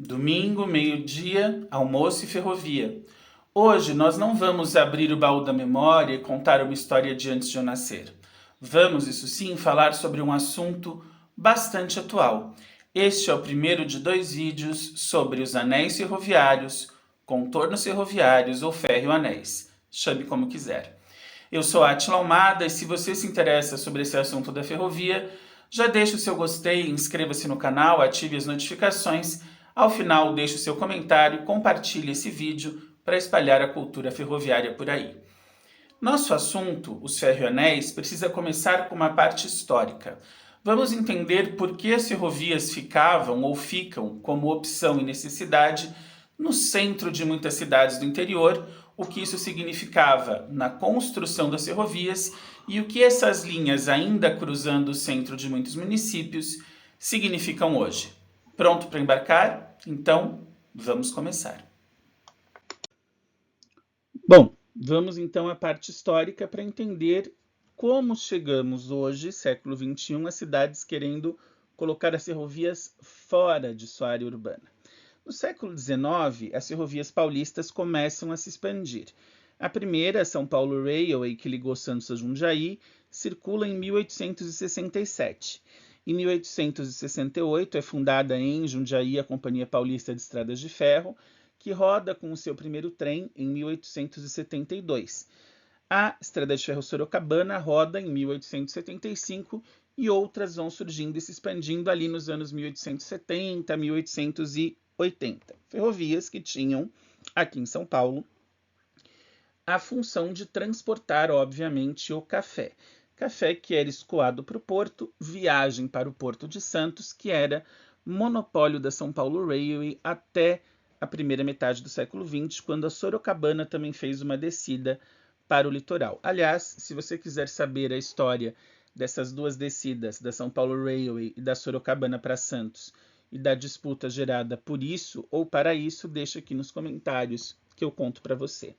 Domingo, meio-dia, almoço e ferrovia. Hoje nós não vamos abrir o baú da memória e contar uma história de antes de eu nascer. Vamos, isso sim, falar sobre um assunto bastante atual. Este é o primeiro de 2 vídeos sobre os anéis ferroviários, contornos ferroviários ou ferro-anéis. Chame como quiser. Eu sou Átila Almada e se você se interessa sobre esse assunto da ferrovia, já deixe o seu gostei, inscreva-se no canal, ative as notificações. Ao final, deixe o seu comentário, compartilhe esse vídeo para espalhar a cultura ferroviária por aí. Nosso assunto, os ferroanéis, precisa começar com uma parte histórica. Vamos entender por que as ferrovias ficavam ou ficam como opção e necessidade no centro de muitas cidades do interior, o que isso significava na construção das ferrovias e o que essas linhas, ainda cruzando o centro de muitos municípios, significam hoje. Pronto para embarcar? Então, vamos começar. Bom, vamos então à parte histórica para entender como chegamos hoje, século XXI, a cidades querendo colocar as ferrovias fora de sua área urbana. No século XIX, as ferrovias paulistas começam a se expandir. A primeira, São Paulo Railway, que ligou Santos a Jundiaí, circula em 1867. Em 1868 é fundada em Jundiaí a Companhia Paulista de Estradas de Ferro, que roda com o seu primeiro trem em 1872. A Estrada de Ferro Sorocabana roda em 1875 e outras vão surgindo e se expandindo ali nos anos 1870, 1880. Ferrovias que tinham, aqui em São Paulo, a função de transportar, obviamente, o café. Café que era escoado para o porto, viagem para o Porto de Santos, que era monopólio da São Paulo Railway até a primeira metade do século XX, quando a Sorocabana também fez uma descida para o litoral. Aliás, se você quiser saber a história dessas duas descidas, da São Paulo Railway e da Sorocabana para Santos, e da disputa gerada por isso ou para isso, deixa aqui nos comentários que eu conto para você.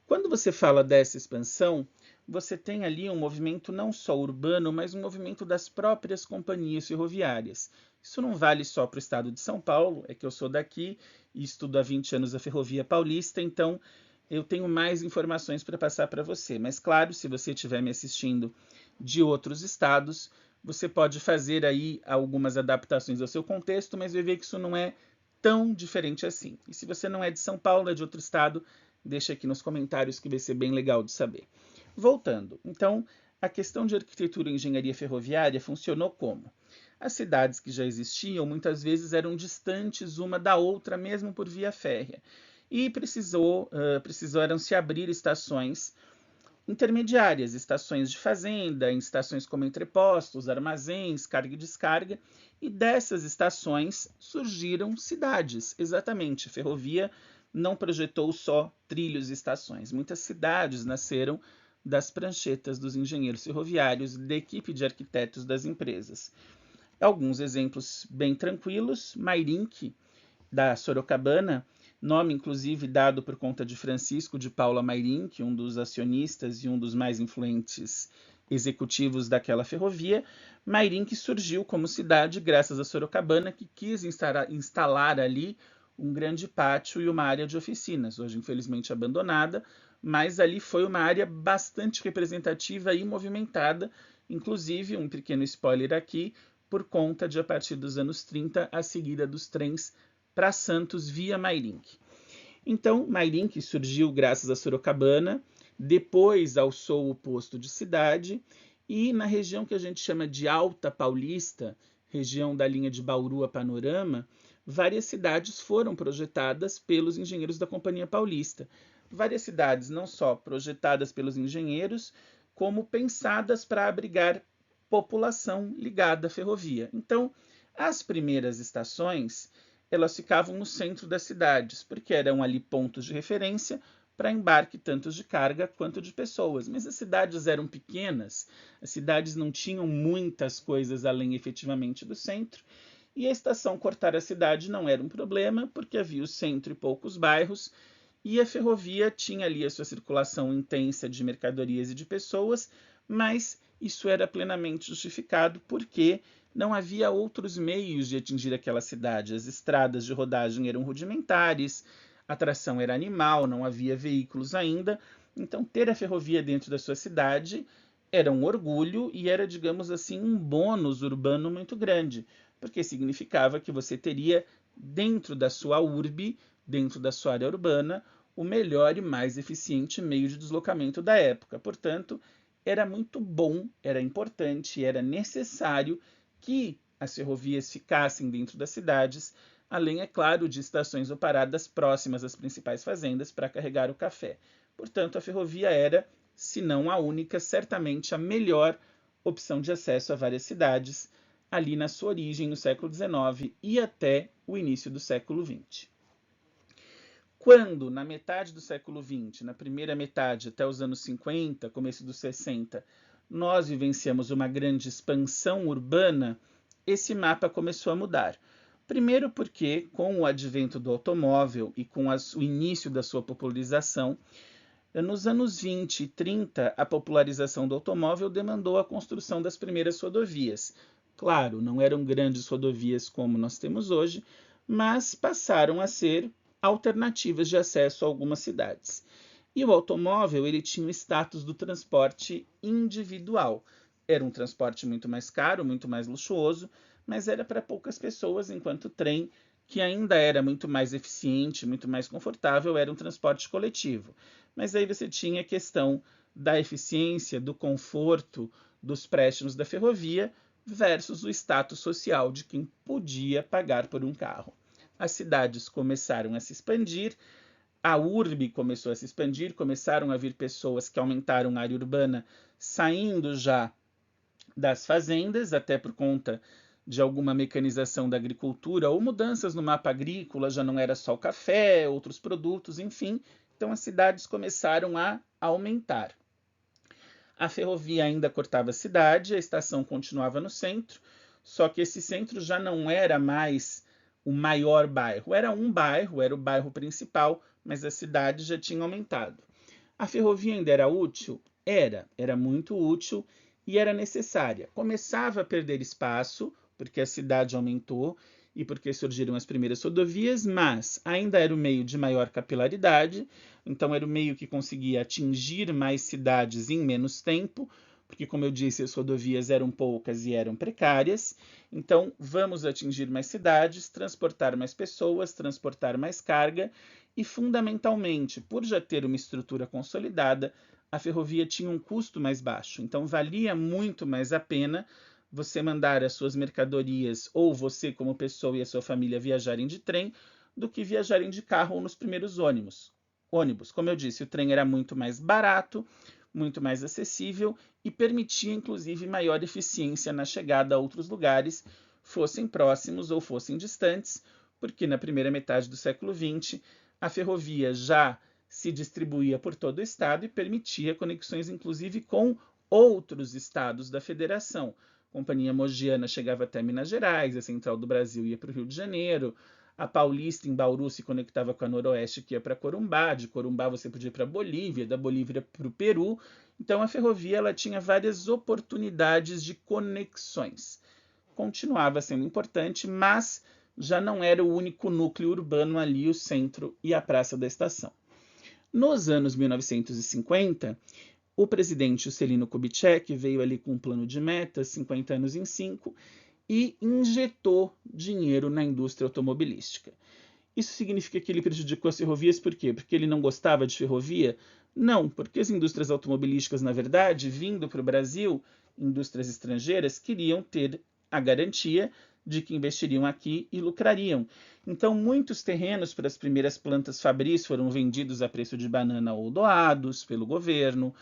Quando você fala dessa expansão, você tem ali um movimento não só urbano, mas um movimento das próprias companhias ferroviárias. Isso não vale só para o estado de São Paulo, é que eu sou daqui e estudo há 20 anos a Ferrovia Paulista, então eu tenho mais informações para passar para você. Mas claro, se você estiver me assistindo de outros estados, você pode fazer aí algumas adaptações ao seu contexto, mas vai ver que isso não é tão diferente assim. E se você não é de São Paulo, é de outro estado, deixa aqui nos comentários que vai ser bem legal de saber. Voltando, então, a questão de arquitetura e engenharia ferroviária funcionou como? As cidades que já existiam muitas vezes eram distantes uma da outra, mesmo por via férrea, e precisaram se abrir estações intermediárias, estações de fazenda, em estações como entrepostos, armazéns, carga e descarga, e dessas estações surgiram cidades, exatamente. A ferrovia não projetou só trilhos e estações. Muitas cidades nasceram das pranchetas dos engenheiros ferroviários e da equipe de arquitetos das empresas. Alguns exemplos bem tranquilos: Mairinque, da Sorocabana, nome inclusive dado por conta de Francisco de Paula Mairinque, um dos acionistas e um dos mais influentes executivos daquela ferrovia. Mairinque surgiu como cidade graças a Sorocabana, que quis instalar ali um grande pátio e uma área de oficinas, hoje infelizmente abandonada, mas ali foi uma área bastante representativa e movimentada, inclusive, um pequeno spoiler aqui, por conta de, a partir dos anos 30, a seguida dos trens para Santos via Mairinque. Então, Mairinque surgiu graças a Sorocabana, depois alçou o posto de cidade, e na região que a gente chama de Alta Paulista, região da linha de Bauru a Panorama, várias cidades foram projetadas pelos engenheiros da Companhia Paulista. Várias cidades não só projetadas pelos engenheiros, como pensadas para abrigar população ligada à ferrovia. Então, as primeiras estações, elas ficavam no centro das cidades, porque eram ali pontos de referência para embarque tanto de carga quanto de pessoas. Mas as cidades eram pequenas, as cidades não tinham muitas coisas além efetivamente do centro, e a estação cortar a cidade não era um problema, porque havia o centro e poucos bairros, e a ferrovia tinha ali a sua circulação intensa de mercadorias e de pessoas, mas isso era plenamente justificado porque não havia outros meios de atingir aquela cidade. As estradas de rodagem eram rudimentares, a tração era animal, não havia veículos ainda. Então, ter a ferrovia dentro da sua cidade era um orgulho e era, digamos assim, um bônus urbano muito grande, porque significava que você teria dentro da sua urbe, dentro da sua área urbana, o melhor e mais eficiente meio de deslocamento da época. Portanto, era muito bom, era importante, era necessário que as ferrovias ficassem dentro das cidades, além, é claro, de estações ou paradas próximas às principais fazendas para carregar o café. Portanto, a ferrovia era, se não a única, certamente a melhor opção de acesso a várias cidades, ali na sua origem no século XIX e até o início do século XX. Quando, na metade do século XX, na primeira metade até os anos 50, começo dos 60, nós vivenciamos uma grande expansão urbana, esse mapa começou a mudar. Primeiro porque, com o advento do automóvel e com o início da sua popularização, nos anos 20 e 30, a popularização do automóvel demandou a construção das primeiras rodovias. Claro, não eram grandes rodovias como nós temos hoje, mas passaram a ser alternativas de acesso a algumas cidades. E o automóvel ele tinha o status do transporte individual. Era um transporte muito mais caro, muito mais luxuoso, mas era para poucas pessoas, enquanto o trem, que ainda era muito mais eficiente, muito mais confortável, era um transporte coletivo. Mas aí você tinha a questão da eficiência, do conforto, dos préstimos da ferrovia versus o status social de quem podia pagar por um carro. As cidades começaram a se expandir, a urbe começou a se expandir, começaram a vir pessoas que aumentaram a área urbana, saindo já das fazendas, até por conta de alguma mecanização da agricultura ou mudanças no mapa agrícola, já não era só o café, outros produtos, enfim. Então as cidades começaram a aumentar. A ferrovia ainda cortava a cidade, a estação continuava no centro, só que esse centro já não era mais o maior bairro. Era um bairro, era o bairro principal, mas a cidade já tinha aumentado. A ferrovia ainda era útil? Era muito útil e era necessária. Começava a perder espaço, porque a cidade aumentou e porque surgiram as primeiras rodovias, mas ainda era o meio de maior capilaridade, então era o meio que conseguia atingir mais cidades em menos tempo, porque, como eu disse, as rodovias eram poucas e eram precárias. Então, vamos atingir mais cidades, transportar mais pessoas, transportar mais carga e, fundamentalmente, por já ter uma estrutura consolidada, a ferrovia tinha um custo mais baixo. Então, valia muito mais a pena você mandar as suas mercadorias ou você como pessoa e a sua família viajarem de trem do que viajarem de carro ou nos primeiros ônibus. Como eu disse, o trem era muito mais barato, muito mais acessível e permitia inclusive maior eficiência na chegada a outros lugares, fossem próximos ou fossem distantes, porque na primeira metade do século XX a ferrovia já se distribuía por todo o estado e permitia conexões inclusive com outros estados da federação. A Companhia Mogiana chegava até Minas Gerais, a Central do Brasil ia para o Rio de Janeiro, a Paulista em Bauru se conectava com a Noroeste que ia para Corumbá, de Corumbá você podia ir para a Bolívia, da Bolívia para o Peru. Então a ferrovia ela tinha várias oportunidades de conexões. Continuava sendo importante, mas já não era o único núcleo urbano ali, o centro e a praça da estação. Nos anos 1950, o presidente Juscelino Kubitschek veio ali com um plano de metas, 50 anos em 5, e injetou dinheiro na indústria automobilística. Isso significa que ele prejudicou as ferrovias por quê? Porque ele não gostava de ferrovia? Não, porque as indústrias automobilísticas, na verdade, vindo para o Brasil, indústrias estrangeiras, queriam ter a garantia de que investiriam aqui e lucrariam. Então, muitos terrenos para as primeiras plantas fabris foram vendidos a preço de banana ou doados pelo governo.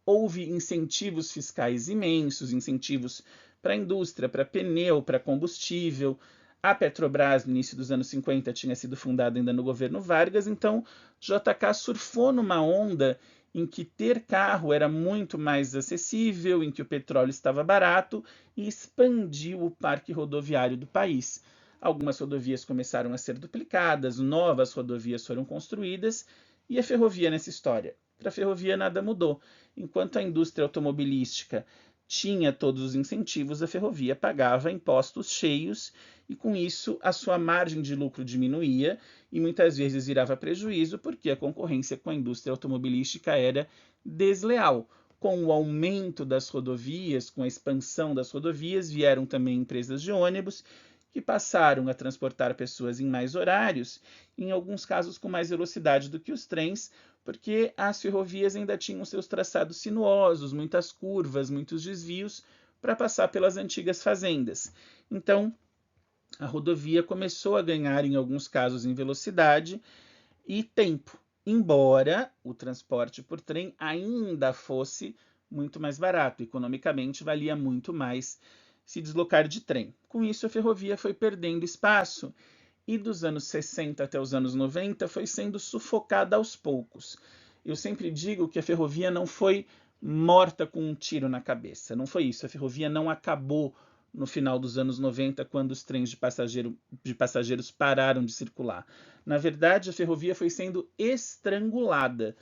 Houve incentivos fiscais imensos, incentivos para a indústria, para pneu, para combustível. A Petrobras, no início dos anos 50, tinha sido fundada ainda no governo Vargas, então JK surfou numa onda em que ter carro era muito mais acessível, em que o petróleo estava barato e expandiu o parque rodoviário do país. Algumas rodovias começaram a ser duplicadas, novas rodovias foram construídas e a ferrovia nessa história. Para a ferrovia nada mudou. Enquanto a indústria automobilística tinha todos os incentivos, a ferrovia pagava impostos cheios e, com isso, a sua margem de lucro diminuía e muitas vezes virava prejuízo porque a concorrência com a indústria automobilística era desleal. Com o aumento das rodovias, com a expansão das rodovias, vieram também empresas de ônibus que passaram a transportar pessoas em mais horários, em alguns casos com mais velocidade do que os trens, porque as ferrovias ainda tinham seus traçados sinuosos, muitas curvas, muitos desvios para passar pelas antigas fazendas. Então, a rodovia começou a ganhar, em alguns casos, em velocidade e tempo, embora o transporte por trem ainda fosse muito mais barato, economicamente valia muito mais se deslocar de trem. Com isso, a ferrovia foi perdendo espaço e dos anos 60 até os anos 90 foi sendo sufocada aos poucos. Eu sempre digo que a ferrovia não foi morta com um tiro na cabeça, não foi isso. A ferrovia não acabou no final dos anos 90, quando os trens de passageiros pararam de circular. Na verdade, a ferrovia foi sendo estrangulada.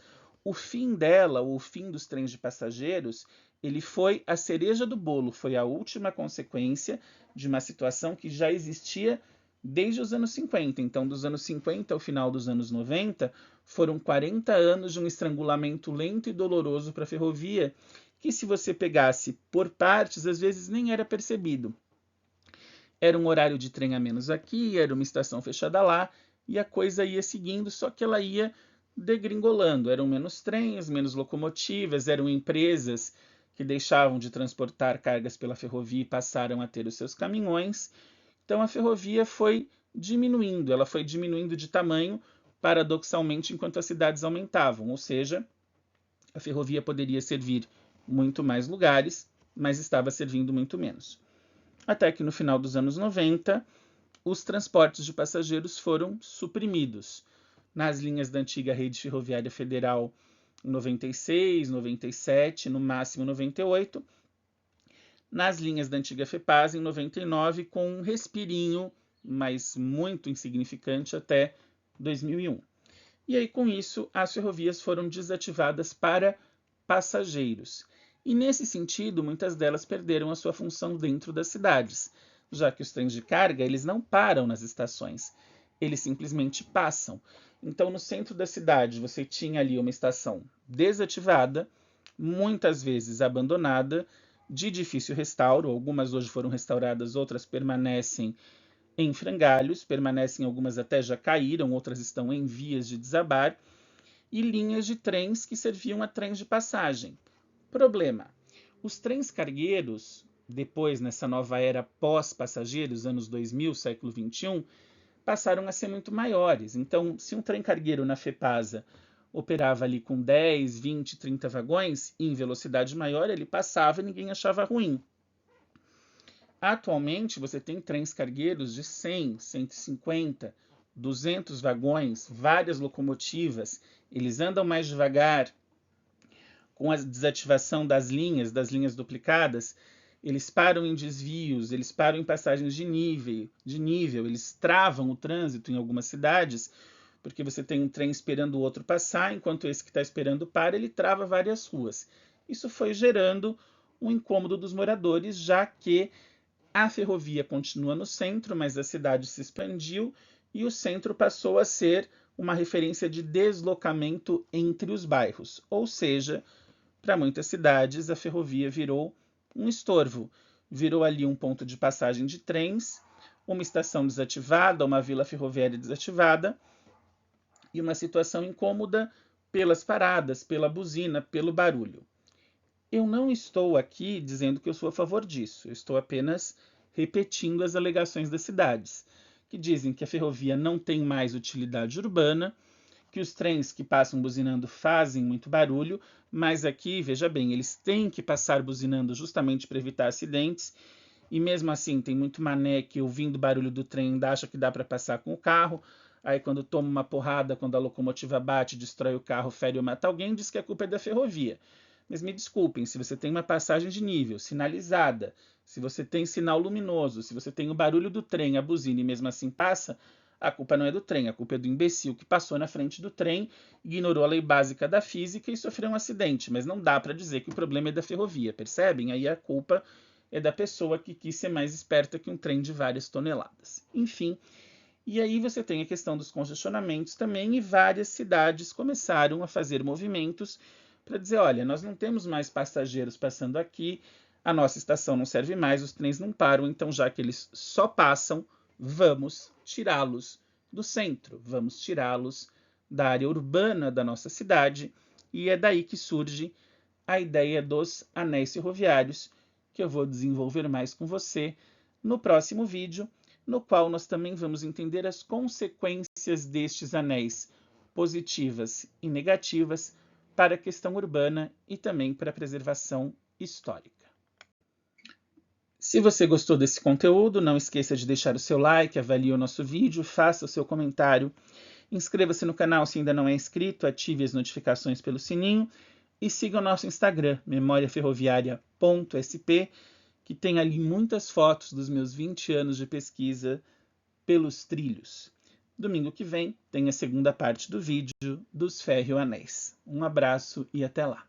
O fim dela, o fim dos trens de passageiros, ele foi a cereja do bolo, foi a última consequência de uma situação que já existia desde os anos 50. Então, dos anos 50 ao final dos anos 90, foram 40 anos de um estrangulamento lento e doloroso para a ferrovia, que se você pegasse por partes, às vezes nem era percebido. Era um horário de trem a menos aqui, era uma estação fechada lá, e a coisa ia seguindo, só que ela ia degringolando. Eram menos trens, menos locomotivas, eram empresas que deixavam de transportar cargas pela ferrovia e passaram a ter os seus caminhões. Então a ferrovia foi diminuindo, ela foi diminuindo de tamanho, paradoxalmente, enquanto as cidades aumentavam, ou seja, a ferrovia poderia servir muito mais lugares, mas estava servindo muito menos. Até que no final dos anos 90, os transportes de passageiros foram suprimidos. Nas linhas da antiga rede ferroviária federal, em 96, 97, no máximo 98. Nas linhas da antiga FEPAS, em 99, com um respirinho, mas muito insignificante, até 2001. E aí, com isso, as ferrovias foram desativadas para passageiros. E nesse sentido, muitas delas perderam a sua função dentro das cidades, já que os trens de carga eles não param nas estações, eles simplesmente passam. Então, no centro da cidade, você tinha ali uma estação desativada, muitas vezes abandonada, de difícil restauro. Algumas hoje foram restauradas, outras permanecem em frangalhos, permanecem, algumas até já caíram, outras estão em vias de desabar, e linhas de trens que serviam a trens de passagem. Problema: os trens cargueiros, depois nessa nova era pós-passageiros, anos 2000, século 21, passaram a ser muito maiores. Então, se um trem cargueiro na FEPASA operava ali com 10, 20, 30 vagões, em velocidade maior, ele passava e ninguém achava ruim. Atualmente, você tem trens cargueiros de 100, 150, 200 vagões, várias locomotivas, eles andam mais devagar. Com a desativação das linhas duplicadas, eles param em desvios, eles param em passagens de nível, eles travam o trânsito em algumas cidades, porque você tem um trem esperando o outro passar, enquanto esse que está esperando para, ele trava várias ruas. Isso foi gerando um incômodo dos moradores, já que a ferrovia continua no centro, mas a cidade se expandiu e o centro passou a ser uma referência de deslocamento entre os bairros. Ou seja, para muitas cidades, a ferrovia virou um estorvo. Virou ali um ponto de passagem de trens, uma estação desativada, uma vila ferroviária desativada, e uma situação incômoda pelas paradas, pela buzina, pelo barulho. Eu não estou aqui dizendo que eu sou a favor disso, eu estou apenas repetindo as alegações das cidades, que dizem que a ferrovia não tem mais utilidade urbana, que os trens que passam buzinando fazem muito barulho, mas aqui, veja bem, eles têm que passar buzinando justamente para evitar acidentes, e mesmo assim tem muito mané que ouvindo o barulho do trem ainda acha que dá para passar com o carro, aí quando toma uma porrada, quando a locomotiva bate, destrói o carro, fere ou mata alguém, diz que a culpa é da ferrovia. Mas me desculpem, se você tem uma passagem de nível sinalizada, se você tem sinal luminoso, se você tem o barulho do trem, a buzina e mesmo assim passa, A culpa não é do trem, a culpa é do imbecil que passou na frente do trem, ignorou a lei básica da física e sofreu um acidente. Mas não dá para dizer que o problema é da ferrovia, percebem? Aí a culpa é da pessoa que quis ser mais esperta que um trem de várias toneladas. Enfim, e aí você tem a questão dos congestionamentos também, e várias cidades começaram a fazer movimentos para dizer, olha, nós não temos mais passageiros passando aqui, a nossa estação não serve mais, os trens não param, então já que eles só passam, vamos tirá-los do centro, vamos tirá-los da área urbana da nossa cidade, e é daí que surge a ideia dos anéis ferroviários, que eu vou desenvolver mais com você no próximo vídeo, no qual nós também vamos entender as consequências destes anéis, positivas e negativas, para a questão urbana e também para a preservação histórica. Se você gostou desse conteúdo, não esqueça de deixar o seu like, avalie o nosso vídeo, faça o seu comentário, inscreva-se no canal se ainda não é inscrito, ative as notificações pelo sininho e siga o nosso Instagram, memoriaferroviaria.sp, que tem ali muitas fotos dos meus 20 anos de pesquisa pelos trilhos. Domingo que vem tem a segunda parte do vídeo dos ferroanéis. Um abraço e até lá!